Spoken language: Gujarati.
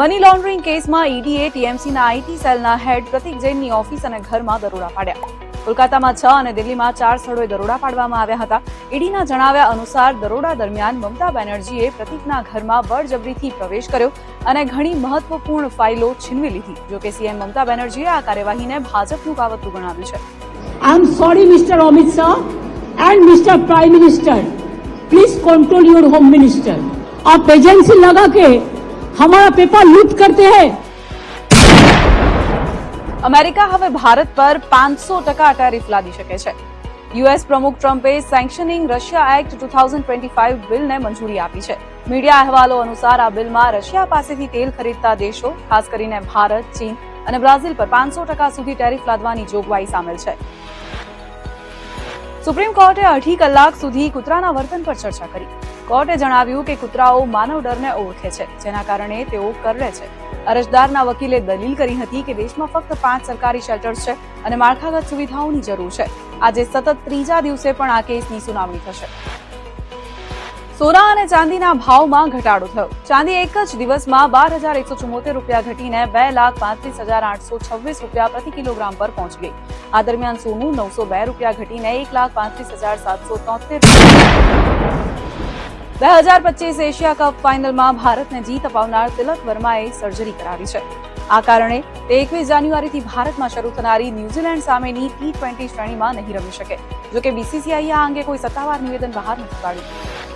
મની લોન્ડરિંગ કેસમાં ઈડીએ ટીએમસીના આઈટી સેલના હેડ પ્રતિક જૈનની ઓફિસ અને ઘરમાં દરોડા પાડ્યા. કોલકાતામાં 6 અને દિલ્હીમાં 4 સ્થળોએ દરોડા પાડવામાં આવ્યા હતા. ઈડીના જણાવ્યા અનુસાર દરોડા દરમિયાન મમતા બેનર્જીએ પ્રતિકના ઘરમાં બળજબરીથી પ્રવેશ કર્યો અને ઘણી મહત્વપૂર્ણ ફાઇલો છીનવી લીધી. જોકે સીએમ મમતા બેનર્જીએ આ કાર્યવાહીને ભાજપનું કાવતરું ગણાવ્યું છે. I am sorry, Mr. Amit Shah and Mr. Prime Minister. Please control your Home Minister. आप एजेंसी लगा के हमारा पेपर लूट करते हैं. અમેરિકા હવે ભારત પર 500% ટેરિફ લાદી શકે છે. યુએસ પ્રમુખ ટ્રમ્પે સેન્કશનિંગ રશિયા એક્ટ 2025 બિલને મંજૂરી આપી છે. મીડિયા અહેવાલો અનુસાર આ બિલમાં રશિયા પાસેથી તેલ ખરીદતા દેશો, ખાસ કરીને ભારત, ચીન અને બ્રાઝિલ પર 500% સુધી ટેરિફ લાદવાની જોગવાઈ સામેલ છે. સુપ્રીમ કોર્ટે 2.5 કલાક સુધી કૂતરાના વર્તન પર ચર્ચા કરી. કોર્ટે જણાવ્યું કે કૂતરાઓ માનવ ડરને ઓળખે છે, જેના કારણે તેઓ કરડે છે. અરજદારના વકીલે દલીલ કરી હતી કે દેશમાં ફક્ત 5 સરકારી શેલ્ટર્સ છે અને માળખાગત સુવિધાઓની જરૂર છે. આજે સતત ત્રીજા દિવસે પણ આ કેસની સુનાવણી થશે. સોના અને ચાંદીના ભાવમાં ઘટાડો થયો. ચાંદી એક જ દિવસમાં 12,174 રૂપિયા ઘટીને 2,35,826 રૂપિયા પ્રતિ કિલોગ્રામ પર પહોંચી ગઈ. આ દરમિયાન સોનું 902 રૂપિયા ઘટીને 1,35,773 2025 એશિયા કપ ફાઇનલમાં ભારતને જીત અપાવનાર તિલક વર્માએ સર્જરી કરાવી છે. આ કારણે તે 21 જાન્યુઆરીથી ભારતમાં શરૂ થનારી ન્યૂઝીલેન્ડ સામેની T20 શ્રેણીમાં નહીં રમી શકે. જોકે બીસીસીઆઈએ આ અંગે કોઈ સત્તાવાર નિવેદન બહાર નથી પાડ્યું.